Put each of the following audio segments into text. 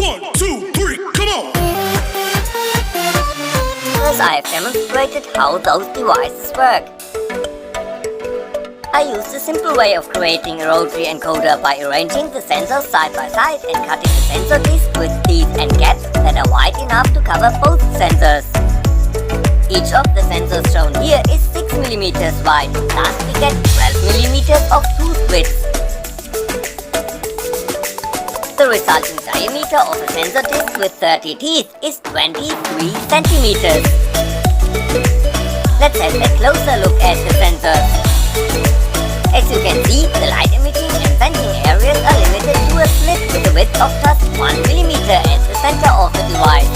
1, 2, 3, come on! First, I have demonstrated how those devices work. I used a simple way of creating a rotary encoder by arranging the sensors side by side and cutting the sensor disc with teeth and gaps that are wide enough to cover both sensors. Each of the sensors shown here is 6 mm wide, thus we get 12 mm of tooth width. The resulting diameter of a sensor disc with 30 teeth is 23 cm. Let's have a closer look at the sensors. As you can see, the light emitting and sensing areas are limited to a slit with a width of just 1 mm at the center of the device.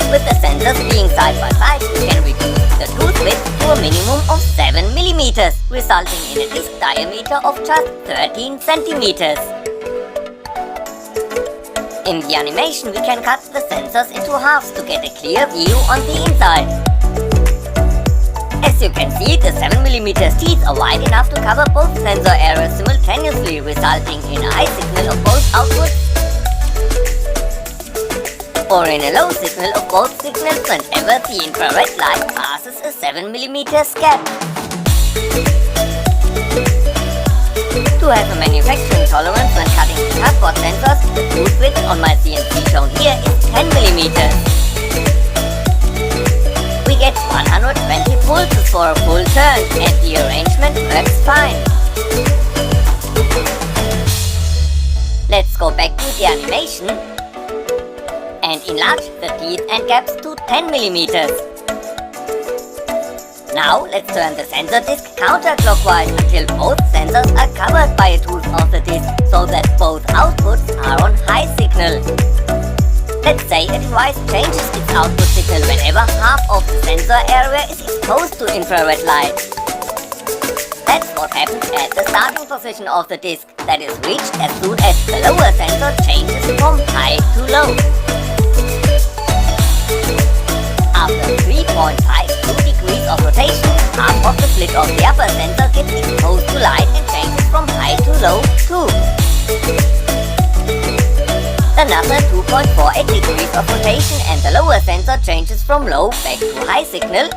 With the sensors being side by side, we can reduce the tooth width to a minimum of 7 mm, resulting in a disc diameter of just 13 cm. In the animation, we can cut the sensors into halves to get a clear view on the inside. As you can see, the 7 mm teeth are wide enough to cover both sensor areas simultaneously, resulting in a high signal of both outputs or in a low signal of both signals whenever the infrared light passes a 7 mm gap. To have a manufacturing tolerance when cutting cardboard sensors, the tooth width on my CNC shown here is 10 mm. We get 120 pulses for a full turn and the arrangement works fine. Let's go back to the animation and enlarge the teeth and gaps to 10 mm. Now let's turn the sensor disc counterclockwise until both sensors are covered by a tooth of the disc so that both outputs are on high signal. Let's say a device changes its output signal whenever half of the sensor area is exposed to infrared light. That's what happens at the starting position of the disc, that is reached as soon as the lower sensor changes from high to low. After 3.52 degrees of rotation, half of the slit of the upper sensor gets exposed to light and changes from high to low too. Another 2.48 degrees of rotation and the lower sensor changes from low back to high signal.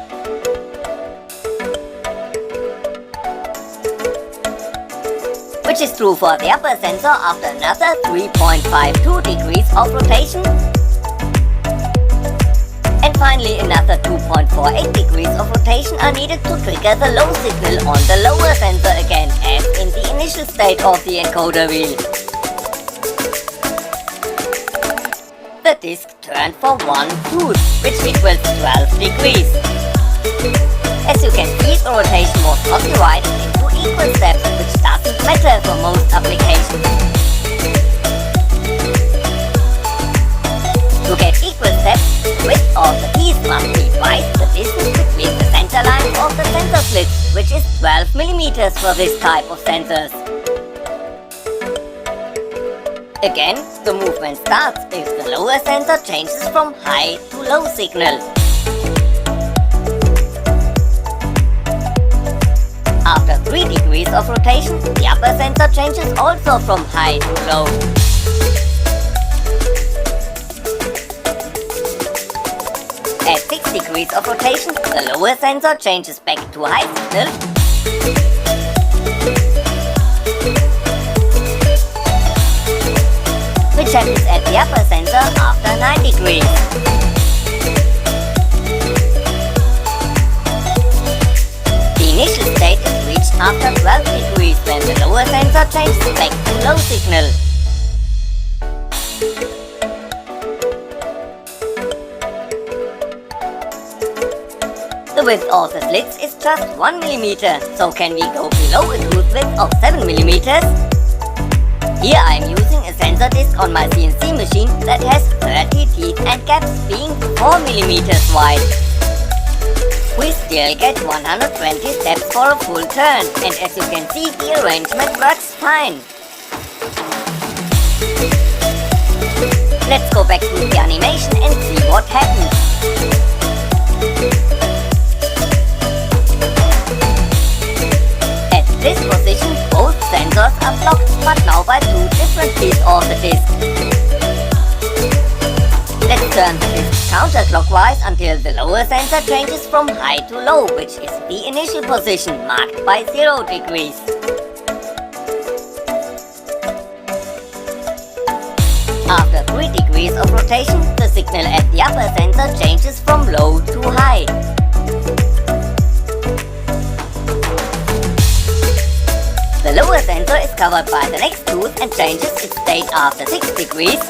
Which is true for the upper sensor after another 3.52 degrees of rotation. And finally another 2.48 degrees of rotation are needed to trigger the low signal on the lower sensor again, as in the initial state of the encoder wheel. The disc turned for one tooth, which equals 12 degrees. As you can see, the rotation was not divided into equal steps, which doesn't matter for most applications. To get equal steps, the width of the teeth must be twice the distance between the center lines of the sensor slits, which is 12 mm for this type of sensors. Again, the movement starts if the lower sensor changes from high to low signal. After 3 degrees of rotation, the upper sensor changes also from high to low. At 6 degrees of rotation, the lower sensor changes back to high signal. Which happens at the upper sensor after 9 degrees. The initial state is reached after 12 degrees when the lower sensor changes back to low signal. The width of the slits is just 1 mm, so can we go below a tooth width of 7 mm? Here I am using a sensor disc on my CNC machine that has 30 teeth and gaps being 4 mm wide. We still get 120 steps for a full turn, and as you can see, the arrangement works fine. Let's go back to the animation and see what happens. At this position, both sensors are blocked, but now by two different pieces of the disc. turn the disc counterclockwise until the lower sensor changes from high to low, which is the initial position marked by 0 degrees. After 3 degrees of rotation, the signal at the upper sensor changes from low to high. The lower sensor is covered by the next tooth and changes its state after 6 degrees.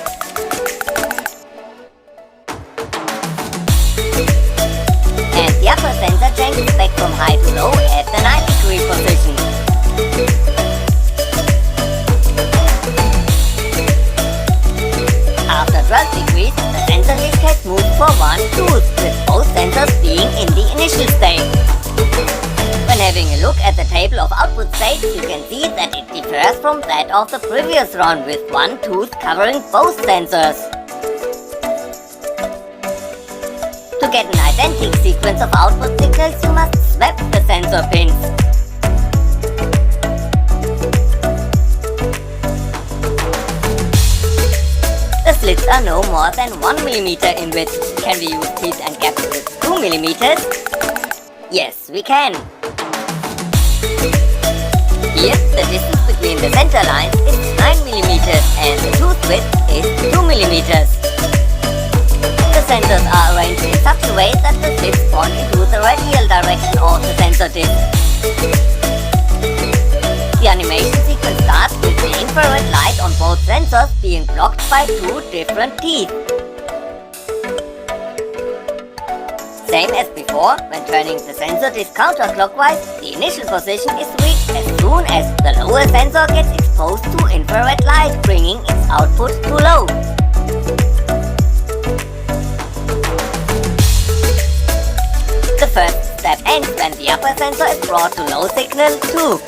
And the upper sensor changes back from high to low at the 9-degree position. After 12 degrees, the sensor disc has moved for one tooth, with both sensors being in the initial state. When having a look at the table of output states, you can see that it differs from that of the previous run, with one tooth covering both sensors. To get an identical sequence of output signals, you must swap the sensor pins. The slits are no more than 1 mm in width. Can we use teeth and gaps with 2 mm? Yes, we can. Here, the distance between the center lines is 9 mm and the tooth width is 2 mm. The sensors are arranged in such a way that the slits point into the radial direction of the sensor disc. The animation sequence starts with the infrared light on both sensors being blocked by 2 different teeth. Same as before, when turning the sensor disc counterclockwise, the initial position is reached as soon as the lower sensor gets exposed to infrared light, bringing its output to low. The first step ends when the upper sensor is brought to low signal 2.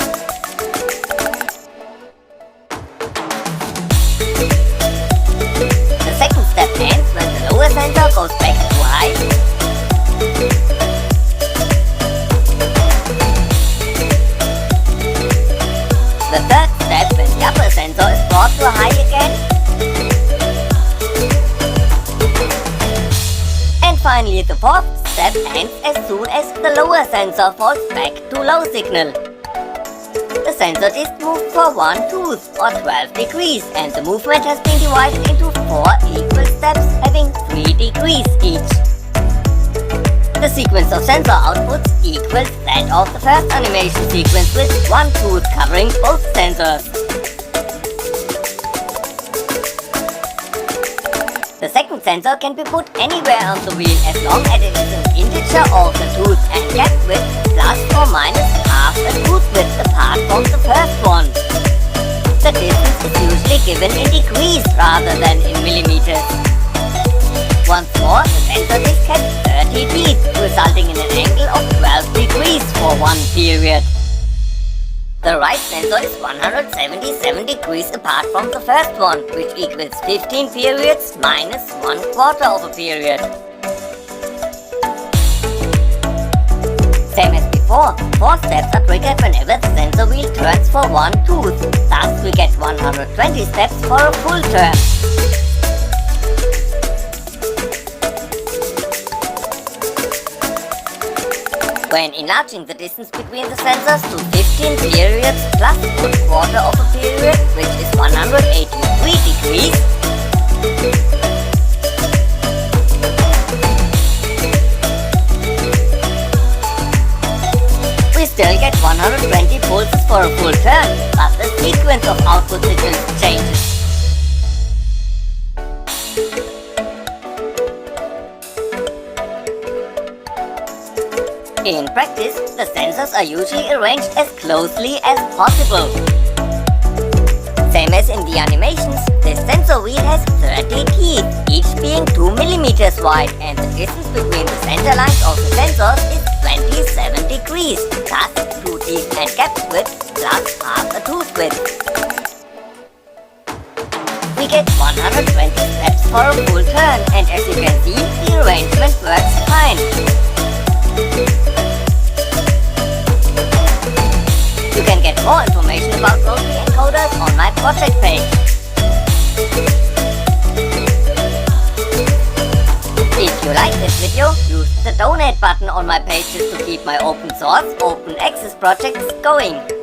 The second step ends when the lower sensor goes back to high. The third step when the upper sensor is brought to high again. And finally the fourth step ends as soon as the lower sensor falls back to low signal. The sensor disc moved for one tooth or 12 degrees, and the movement has been divided into 4 equal steps having 3 degrees each. The sequence of sensor outputs equals that of the first animation sequence, with one tooth covering both sensors. The second sensor can be put anywhere on the wheel as long as it is an integer of the tooth and gap width plus or minus half a tooth width apart from the first one. The distance is usually given in degrees rather than in millimeters. Once more, the sensor disc has 30 teeth, resulting in an angle of 12 degrees for one period. The right sensor is 177 degrees apart from the first one, which equals 15 periods minus 1/4 of a period. Same as before, 4 steps are triggered whenever the sensor wheel turns for one tooth. Thus, we get 120 steps for a full turn. When enlarging the distance between the sensors to 15 periods plus 1/4 of a period, which is 183 degrees, we still get 120 pulses for a full turn, but the sequence of output signals changes. In practice, the sensors are usually arranged as closely as possible. Same as in the animations, this sensor wheel has 30 teeth, each being 2 mm wide, and the distance between the center lines of the sensors is 27 degrees, thus 2 teeth and gaps width plus half a tooth width. We get 120 steps for a full turn, and as you can see, the arrangement works fine. You can get more information about rotary encoders on my project page. If you like this video, use the donate button on my pages to keep my open source, open access projects going.